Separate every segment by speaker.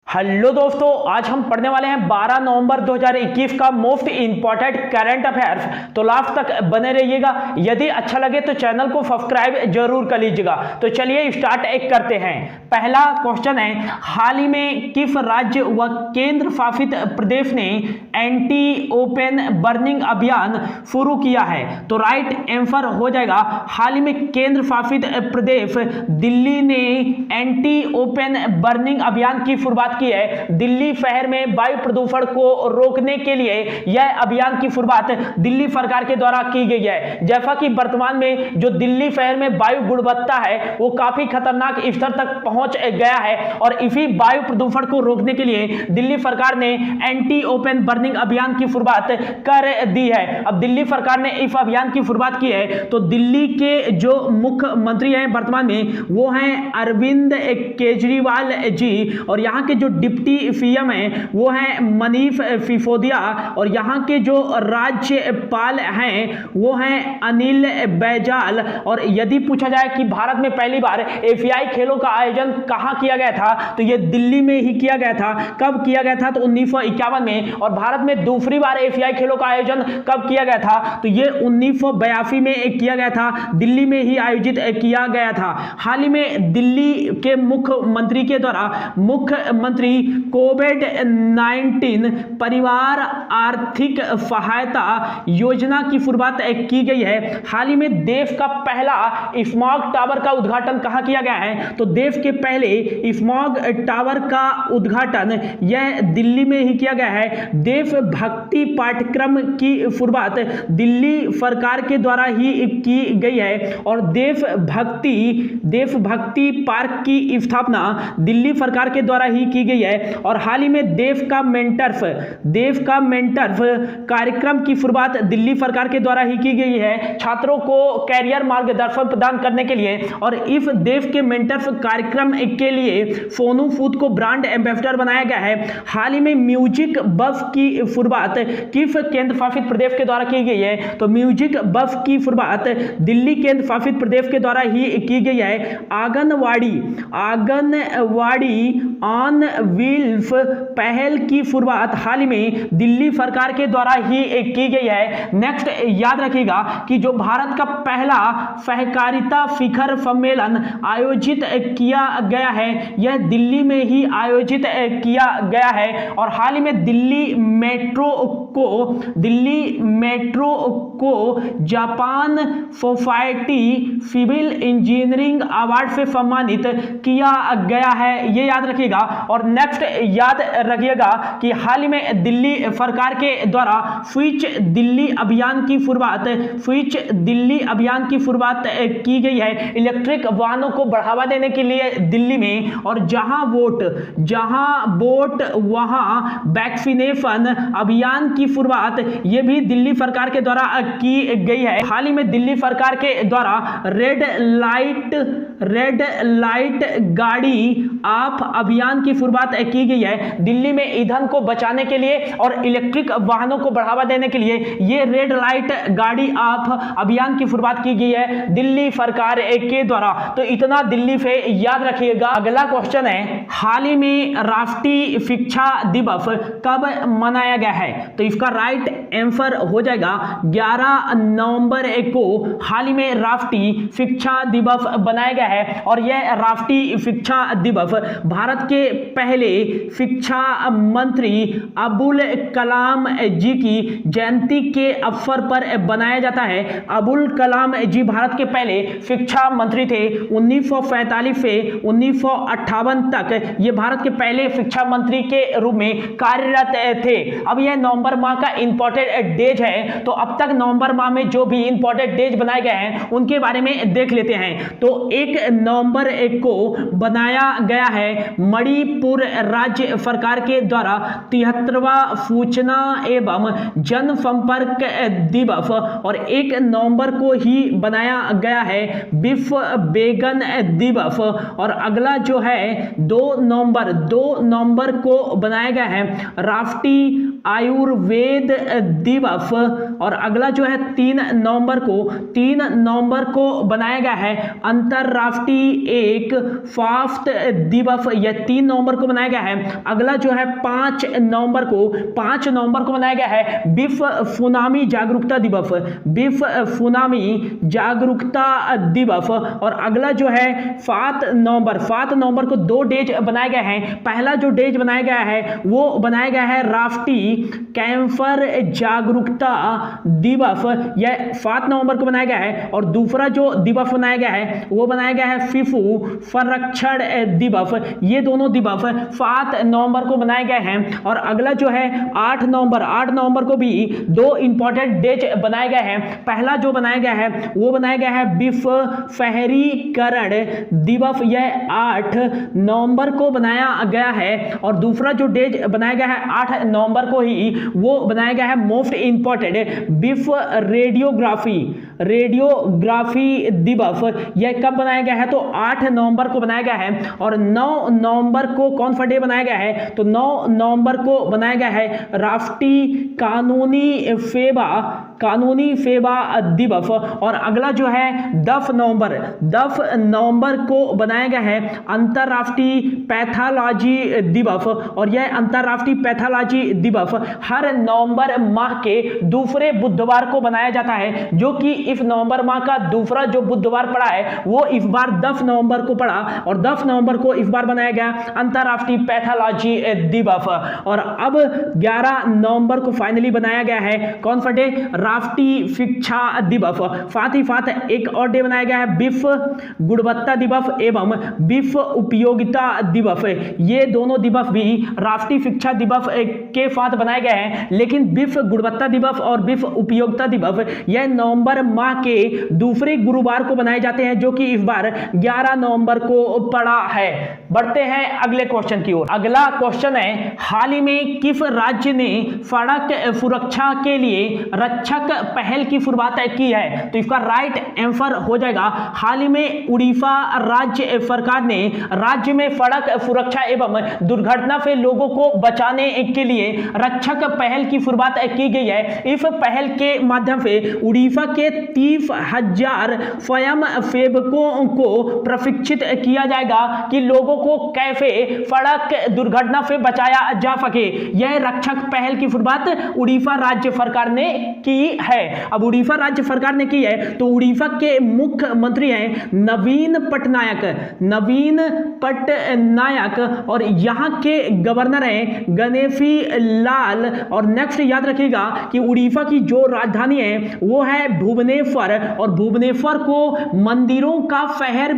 Speaker 1: Hello दोस्तों, आज हम पढ़ने वाले हैं 12 नवंबर 2021 का मोस्ट इंपॉर्टेंट करंट अफेयर्स। तो लास्ट तक बने रहिएगा। यदि अच्छा लगे तो चैनल को सब्सक्राइब जरूर कर लीजिएगा। तो चलिए स्टार्ट करते हैं। पहला क्वेश्चन है, हाल ही में किस राज्य व केंद्र शासित प्रदेश ने एंटी ओपन बर्निंग अभियान शुरू किया है? तो राइट आंसर हो जाएगा, हाल ही में केंद्र शासित प्रदेश दिल्ली ने एंटी ओपन बर्निंग अभियान की शुरुआत की है। दिल्ली शहर में वायु प्रदूषण को रोकने के लिए यह अभियान की शुरुआत दिल्ली सरकार के द्वारा की गई है। जैसा कि वर्तमान में जो दिल्ली शहर में वायु गुणवत्ता है वो काफी खतरनाक स्तर तक पहुंच गया है और इसी वायु प्रदूषण को रोकने के लिए दिल्ली सरकार ने एंटी ओपन बर्निंग अभियान की शुरुआत कर दी है। अब दिल्ली सरकार ने इस अभियान की शुरुआत की है तो दिल्ली के जो मुख्यमंत्री हैं वर्तमान में वो हैं अरविंद केजरीवाल जी, और यहाँ के जो डिप्टी सीएम हैं वो हैं मनीष सिसोदिया, और यहाँ के जो राज्यपाल हैं वो हैं अनिल बैजल। और यदि पूछा जाए कि भारत में पहली बार एशियाई खेलों का आयोजन कहाँ किया गया था तो ये दिल्ली में ही किया गया था। कब किया गया था? तो 1951 में। और भारत में दूसरी बार एशियाई खेलों का आयोजन कब किया गया था? तो ये 1982 में किया गया था, दिल्ली में ही आयोजित किया गया था। हाल ही में दिल्ली के मुख्यमंत्री के द्वारा मुख्यमंत्री कोविड-19 परिवार आर्थिक सहायता योजना की शुरुआत की गई है। हाल ही में देश का पहला स्मॉग टावर का उद्घाटन कहाँ किया गया है? तो देश के पहले स्मॉग टावर का उद्घाटन यह दिल्ली में ही किया गया है। देशभक्ति पाठ्यक्रम की शुरुआत दिल्ली सरकार के द्वारा ही की गई है और देशभक्ति पार्क की स्थापना दिल्ली सरकार के द्वारा ही की गई है। और हाल ही में देश का मेंटर्स कार्यक्रम की शुरुआत दिल्ली सरकार के द्वारा ही की गई है, छात्रों को कैरियर मार्गदर्शन प्रदान करने के लिए। और इस देश के मेंटर्स कार्यक्रम के लिए सोनू सूद को ब्रांड एम्बेसडर बनाया गया है। हाल ही में म्यूजिक बस की शुरुआत किस केंद्र शासित प्रदेश के द्वारा की गई है? तो म्यूजिक बस की शुरुआत दिल्ली केंद्र शासित प्रदेश के द्वारा ही की गई है। आंगनवाड़ी ऑन व्हील्स पहल की शुरुआत हाल ही में दिल्ली सरकार के द्वारा ही की गई है। नेक्स्ट याद रखिएगा कि जो भारत का पहला सहकारिता शिखर सम्मेलन आयोजित किया गया है यह दिल्ली में ही आयोजित किया गया है। और हाल ही में दिल्ली मेट्रो को Japan society civil engineering award से सम्मानित किया गया है, ये याद रखिएगा। और नेक्स्ट याद रखिएगा कि हाल ही में दिल्ली सरकार के द्वारा स्विच दिल्ली अभियान की शुरुआत की गई है इलेक्ट्रिक वाहनों को बढ़ावा देने के लिए दिल्ली में। और जहां वोट वहां वैक्सीनेशन अभियान की शुरुआत ये भी दिल्ली सरकार के द्वारा की गई है। हाल ही में दिल्ली सरकार के द्वारा रेड लाइट गाड़ी ऑफ अभियान की शुरुआत की गई है दिल्ली में ईंधन को बचाने के लिए और इलेक्ट्रिक वाहनों को बढ़ावा देने के लिए। ये रेड लाइट गाड़ी ऑफ अभियान की शुरुआत की गई है दिल्ली सरकार के द्वारा। तो इतना दिल्ली से याद रखिएगा। अगला क्वेश्चन है, हाल ही में राष्ट्रीय शिक्षा दिवस कब मनाया गया है? तो इसका राइट आंसर हो जाएगा 11 नवंबर को हाल ही में राष्ट्रीय शिक्षा दिवस बनाया गया है। और यह राष्ट्रीय शिक्षा दिवस भारत के पहले शिक्षा मंत्री अबुल कलाम जी की जयंती के अवसर पर बनाया जाता है। अबुल कलाम जी भारत के पहले शिक्षा मंत्री थे। 1947 से 1958 तक ये भारत के पहले शिक्षा मंत्री के रूप में कार्यरत थे। अब यह नवंबर माह का इंपॉर्टेंट डेज है, तो अब तक नवंबर माह में जो भी इंपॉर्टेंट डेज बनाए गए हैं उनके बारे में देख लेते हैं। तो 1 नवंबर को बनाया गया है मणिपुर राज्य सरकार के द्वारा 73वां सूचना एवं जनसंपर्क दिवस। और 1 नवंबर को ही बनाया गया है विश्व वेगन दिवस। और अगला जो है 2 नवंबर को बनाया गया है राष्ट्रीय आयुर्वेद दिवस। और अगला जो है 3 नवंबर को बनाया गया है अंतरराष्ट्रीय एक स्वास्थ्य दिवस। यह 3 नवंबर को बनाया गया है। अगला जो है 5 नवंबर को बनाया गया है विश्व सुनामी जागरूकता दिवस, विश्व सुनामी जागरूकता दिवस। और अगला जो है 7 नवंबर को 2 डेज बनाए गए हैं। पहला जो डेज बनाया गया है वो बनाया गया है राष्ट्रीय कैंसर जागरूकता दिवस, यह 7 नवंबर को बनाया गया है। और दूसरा जो दिवस बनाया गया है वो बनाया गया है शिशु संरक्षण दिवस। ये दोनों दिवस 7 नवंबर को बनाए गए हैं। और अगला जो है 8 नवंबर को भी 2 इंपॉर्टेंट डेज बनाए गए हैं। पहला जो बनाया गया है वो बनाया गया है विश्व शहरीकरण दिवस, यह 8 नवंबर को बनाया गया है। और दूसरा जो डेज बनाया गया है 8 नवंबर को ही वो बनाया गया है मोस्ट इंपॉर्टेंट विश्व रेडियोग्राफी दिवस। यह कब बनाया गया है तो 8 नवंबर को बनाया गया है। और 9 नवंबर को कौन सा डे बनाया गया है तो 9 नवंबर को बनाया गया है राष्ट्रीय कानूनी सेवा दिवस। और अगला जो है 10 नवंबर को बनाया गया है अंतरराष्ट्रीय पैथोलॉजी दिवस। और यह अंतरराष्ट्रीय पैथोलॉजी दिवस हर नवंबर माह के दूसरे बुधवार को बनाया जाता है, जो कि इस नवंबर माह का दूसरा जो बुधवार पड़ा है वो इस बार 10 नवंबर को पड़ा। और 10 नवंबर को इस बार बनाया गया अंतरराष्ट्रीय पैथोलॉजी दिवस। और अब 11 नवंबर को फाइनली बनाया गया है कौन सा डे राष्ट्रीय शिक्षा दिवस। साथ ही साथ एक और डे बनाया गया है विश्व गुणवत्ता दिवस एवं विश्व उपयोगिता दिवस। ये दोनों दिवस भी राष्ट्रीय शिक्षा दिवस के साथ बनाए गए हैं, लेकिन विश्व गुणवत्ता दिवस और विश्व उपयोगिता दिवस यह नवंबर माह के दूसरे गुरुवार को बनाए जाते हैं, जो कि इस बार 11 नवंबर को पड़ा है। बढ़ते हैं अगले क्वेश्चन की ओर। अगला क्वेश्चन है हाल ही में किस राज्य ने सड़क सुरक्षा के लिए रक्षक पहल की शुरुआत की है, तो इसका राइट आंसर हो जाएगा हाल ही में उड़ीसा राज्य सरकार ने राज्य में सड़क सुरक्षा एवं दुर्घटना से लोगों को बचाने के लिए रक्षक पहल की शुरुआत की गई है। इस पहल के माध्यम से उड़ीसा के 30,000 स्वयं सेवकों को प्रशिक्षित किया जाएगा कि लोगों को कैसे सड़क दुर्घटना से बचाया जा सके। यह रक्षक पहल की शुरुआत उड़ीसा राज्य सरकार ने की है। अब उड़ीसा राज्य सरकार ने की है तो उड़ीसा के मुख्यमंत्री हैं नवीन पटनायक और यहाँ के गवर्नर हैं गणेशी लाल। और नेक्स्ट याद रखिएगा कि उड़ीसा की जो राजधानी है वो है भुवनेश्वर, और भुवनेश्वर को मंदिरों का शहर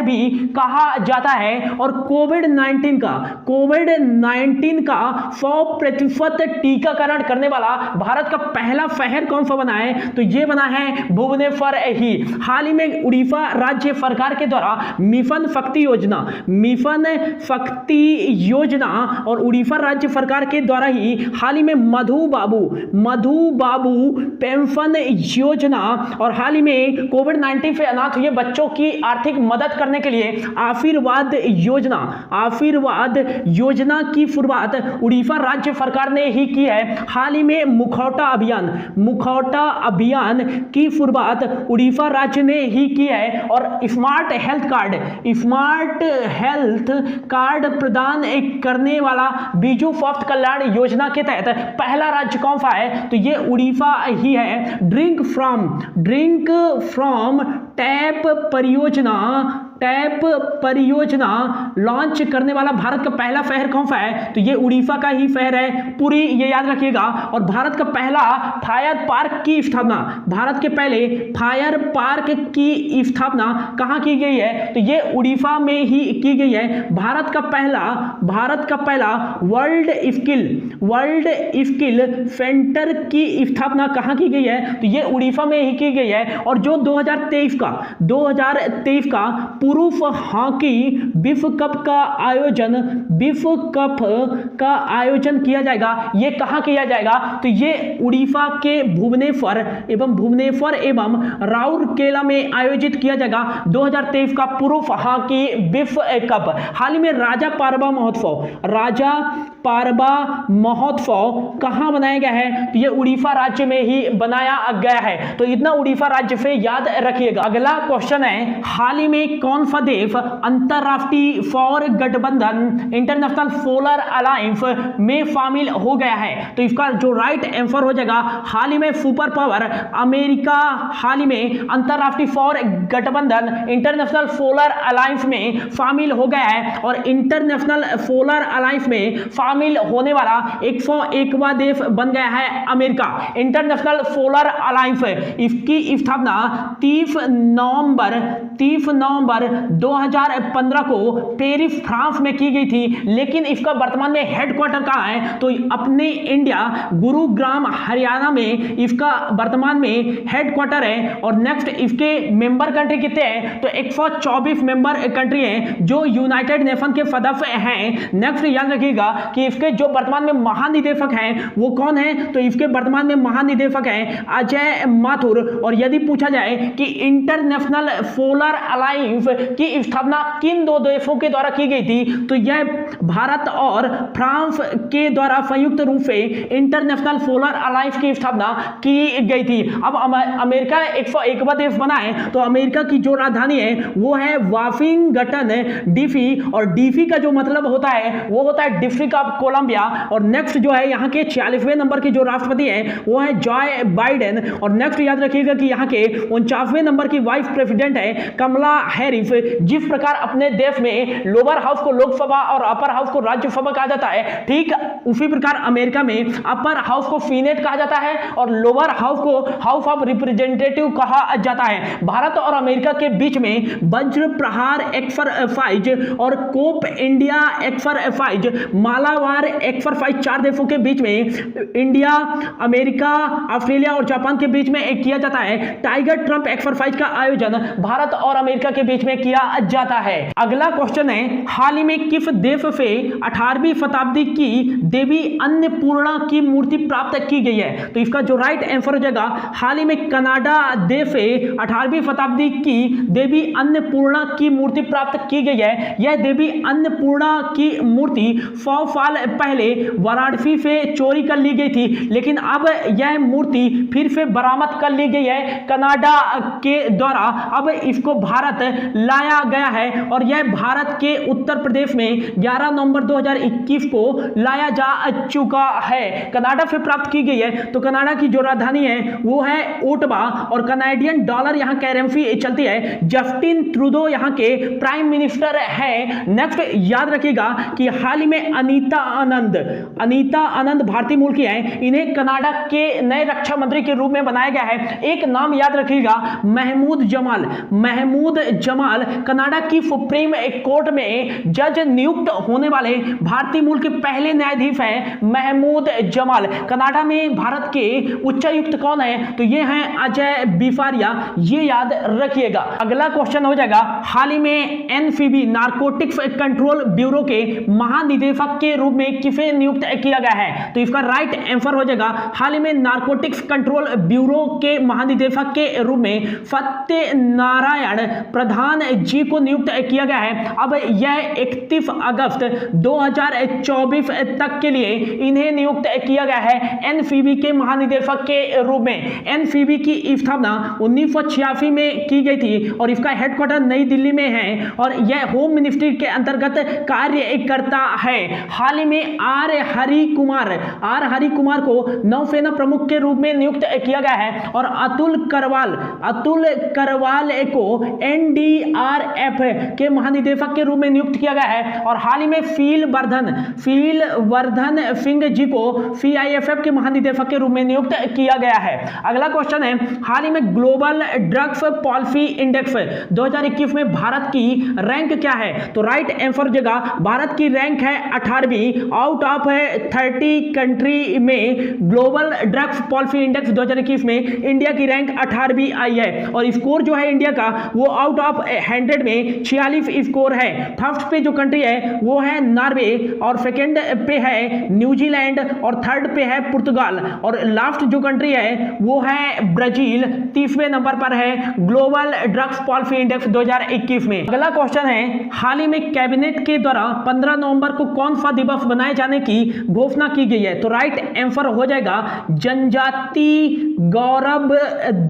Speaker 1: भी कहा जाता है। और कोविड-19 का 100% टीकाकरण करने वाला भारत का पहला शहर कौन सा बना है तो ये बना है भुवनेश्वर ही। हाल ही में उड़ीसा राज्य सरकार के द्वारा मिशन शक्ति योजना और उड़ीसा राज्य सरकार के द्वारा ही हाल ही में मधु बाबू पेंशन योजना और हाल ही में कोविड-19 से अनाथ हुए बच्चों की आर्थिक मदद करने के लिए आशीर्वाद योजना की शुरुआत उड़ीसा राज्य सरकार ने ही की है। हाल ही में मुखौटा अभियान की शुरुआत उड़ीसा राज्य ने ही की है। और स्मार्ट हेल्थ कार्ड प्रदान करने वाला बीजू स्वास्थ्य कल्याण योजना के तहत पहला राज्य कौन सा है तो ये उड़ीसा ही है। ड्रिंक फ्रॉम टैप परियोजना लॉन्च करने वाला भारत का पहला शहर कौन सा है तो ये उड़ीसा का ही शहर है पुरी, ये याद रखिएगा। और भारत का पहला फायर पार्क की स्थापना कहाँ की गई है तो ये उड़ीसा में ही की गई है। भारत का पहला वर्ल्ड स्किल सेंटर की स्थापना कहाँ की गई है तो ये उड़ीसा में ही की गई है। और जो 2023 का पुरुष हॉकी विश्व कप का आयोजन किया जाएगा, ये कहाँ किया जाएगा तो ये उड़ीसा के भुवनेश्वर एवं राउरकेला में आयोजित किया जाएगा 2023 का पुरुष हॉकी विश्व कप। हाल ही में राजा पारबा महोत्सव कहां बनाया गया है? तो ये उड़ीसा राज्य में ही बनाया गया है। तो इतना उड़ीसा राज्य से याद रखिएगा। अगला क्वेश्चन है, हाल ही में कौन सा देश अंतरराष्ट्रीय सौर गठबंधन इंटरनेशनल सोलर अलायंस में शामिल हो गया है? तो इसका जो राइट आंसर हो जाएगा, हाल ही में सुपर पावर अमेरिका हाल ही में अंतरराष्ट्रीय सौर गठबंधन इंटरनेशनल सोलर अलायंस में शामिल हो गया है। और इंटरनेशनल सोलर अलायंस में शामिल होने वाला 101वां देश बन गया है अमेरिका। इंटरनेशनल सोलर अलायंस इसकी स्थापना 30 नवंबर 2015 को पेरिस फ्रांस में की गई थी, लेकिन इसका वर्तमान में हेडक्वार्टर कहां है? तो अपने इंडिया गुरुग्राम हरियाणा में इसका वर्तमान में हेडक्वार्टर है। और नेक्स्ट इसके मेंबर कंट्री कितने हैं? तो 124 मेंबर कंट्री हैं जो यूनाइटेड नेशन के सदस्य हैं। नेक्स्ट याद रखिएगा कि इसके जो वर्तमान में महानिदेशक हैं वो कौन है? तो इसके वर्तमान में महानिदेशक हैं अजय माथुर। और यदि पूछा जाए कि इंटरनेशनल सोलर अलायंस की स्थापना किन दो देशों के द्वारा की गई थी? तो यह भारत और फ्रांस के द्वारा संयुक्त रूप से इंटरनेशनल सोलर अलायंस की स्थापना की गई थी। अब अमेरिका 101वां देश बना है, तो अमेरिका की जो राजधानी है वो है वाशिंगटन डीसी। और डीसी का जो मतलब होता है वो होता है डिस्ट्रिक्ट ऑफ कोलंबिया। और नेक्स्ट जो है यहाँ के 46वें नंबर के जो राष्ट्रपति हैं वो है जॉय बाइडेन। और नेक्स्ट याद रखिएगा कि यहाँ के 49वें नंबर की वाइस प्रेसिडेंट है कमला हैरिस। जिस प्रकार अपने देश में लोअर हाउस को लोकसभा और अपर हाउस को राज्यसभा कहा जाता है, ठीक उसी प्रकार अमेरिका में अपर हाउस को सीनेट कहा जाता है और लोअर हाउस को हाउस ऑफ रिप्रेजेंटेटिव कहा जाता है। भारत और अमेरिका के बीच में वज्र प्रहार एक्सरसाइज और Cope India exercise, Malabar exercise 4 देशों के बीच में इंडिया, अमेरिका, ऑस्ट्रेलिया और जापान के बीच में एक किया जाता है। टाइगर ट्रंप एक्सरसाइज का आयोजन भारत और अमेरिका के बीच में किया जाता है। अगला क्वेश्चन है, हाल ही में किस देश से 18वीं शताब्दी की देवी अन्नपूर्णा की मूर्ति प्राप्त की गई है? तो इसका जो राइट आंसर हो जाएगा, हाल ही में कनाडा देश से 18वीं शताब्दी की देवी अन्नपूर्णा की मूर्ति प्राप्त की गई है। यह देवी अन्नपूर्णा की मूर्ति 100 साल पहले वाराणसी से चोरी कर ली गई थी, लेकिन अब यह मूर्ति फिर से बरामद कर ली गई है कनाडा के द्वारा। अब इसको भारत लाया गया है और यह भारत के उत्तर प्रदेश में 11 नवंबर 2021 को लाया जा चुका है। कनाडा से प्राप्त की गई है। तो कनाडा की जो राजधानी है वो है ओटावा और कनाडियन डॉलर यहाँ करेंसी चलती है। जस्टिन ट्रूडो यहाँ के प्राइम मिनिस्टर है। नेक्स्ट याद रखिएगा कि हाल ही में अनीता आनंद भारतीय मूल की है। इन्हें कनाडा के नए रक्षा मंत्री के रूप में बनाया गया है। एक नाम याद रखिएगा, महमूद जमाल कनाडा की सुप्रीम कोर्ट में जज नियुक्त होने वाले भारतीय मूल के पहले न्यायाधीश हैं महमूद जमाल। कनाडा में भारत के उच्चायुक्त कौन है? तो ये हैं अजय बिफारिया, ये याद रखिएगा। अगला क्वेश्चन हो जाएगा, हाल ही में एनसीबी नारकोटिक्स कंट्रोल ब्यूरो के महानिदेशक के रूप में किसे नियुक्त किया गया है? तो इसका राइट आंसर हो जाएगा, हाल ही में नारकोटिक्स कंट्रोल ब्यूरो के महानिदेशक के रूप में सत्यनारायण प्रधान जी को नियुक्त किया गया है। अब यह 31 अगस्त 2024 तक के लिए इन्हें नियुक्त किया गया है एनसीबी के महानिदेशक के रूप में। एनसीबी की स्थापना 1986 में की गई थी और इसका हेडक्वार्टर नई दिल्ली में है और यह होम मिनिस्ट्री के अंतर्गत कार्य करता है। हाल ही में आर हरि कुमार को नौसेना प्रमुख के रूप में नियुक्त किया गया है और अतुल करवाल को एनडीआरएफ के महानिदेशक के रूप में नियुक्त किया गया है। और हाल ही में फील वर्धन सिंह जी को सीआईएसएफ के महानिदेशक के रूप में नियुक्त किया गया है। अगला क्वेश्चन है, हाल ही में ग्लोबल ड्रग्स पॉलिसी इंडेक्स 2021 में भारत की रैंक क्या है? तो राइट आंसर जगह भारत की रैंक है 18वीं आउट ऑफ 30 कंट्री में। ग्लोबल ड्रग्स पॉलिसी इंडेक्स 2021 में इंडिया की रैंक 18वीं आई है और स्कोर जो है इंडिया का वो आउट ऑफ 100 में 46 स्कोर है। फर्स्ट पे जो कंट्री है वो है नॉर्वे और सेकंड पे है न्यूजीलैंड और थर्ड पे है पुर्तगाल और लास्ट जो कंट्री है वो है ब्राजील, 30वें नंबर पर है ग्लोबल ड्रग्स पॉलिसी इंडेक्स 2021 में। अगला क्वेश्चन है, हाल ही में कैबिनेट के द्वारा 15 नवंबर को कौन सा दिवस दिवस बनाए जाने की घोषणा की गई है। तो राइट आंसर हो जाएगा जनजाति गौरव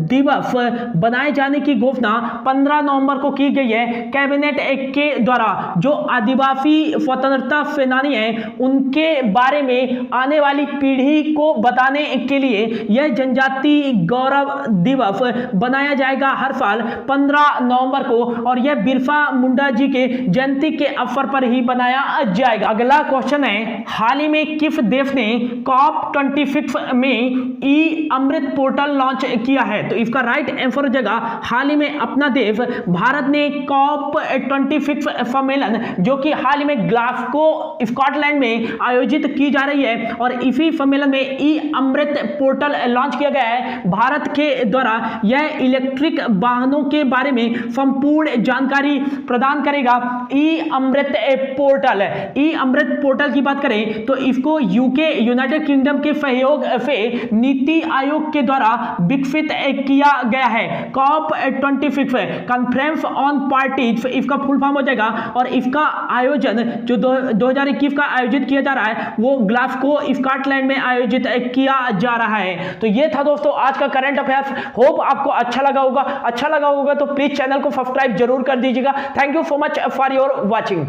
Speaker 1: दिवस बनाए जाने की घोषणा 15 नवंबर को की गई है कैबिनेट के द्वारा। जो आदिवासी स्वतंत्रता सेनानी हैं उनके बारे में आने वाली पीढ़ी को बताने के लिए यह जनजाति गौरव दिवस बनाया जाएगा हर साल 15 नवंबर को, और यह बिरसा मुंडा जी के जयंती के अवसर पर ही बनाया जाएगा। अगला क्वेश्चन है, हाल ही में किस देश ने COP26 में ई अमृत पोर्टल लॉन्च किया है? तो इसका राइट आंसर हो जाएगा हाल ही में अपना देश भारत ने COP26 सम्मेलन जो कि हाल ही में ग्लासगो स्कॉटलैंड में आयोजित की जा रही है, और इसी सम्मेलन में ई अमृत पोर्टल लॉन्च किया गया है भारत के द्वारा। यह इलेक्ट्रिक वाहनों के बारे में संपूर्ण जानकारी प्रदान करेगा। ई अमृत पोर्टल, ई अमृत पोर्टल की बात करें तो इसको यूके यूनाइटेड किंगडम के सहयोग से नीति आयोग के द्वारा विकसित किया गया है। COP26 कॉन्फ्रेंस ऑन पार्टीज इसका फुल फॉर्म हो जाएगा, और इसका आयोजन जो 2021 का आयोजित किया जा रहा है वो ग्लासगो स्कॉटलैंड में आयोजित किया जा रहा है। तो ये था दोस्तों आज का करंट अफेयर्स। होप आपको अच्छा लगा होगा तो प्लीज चैनल को सब्सक्राइब जरूर कर दीजिएगा। Thank you so much for your watching.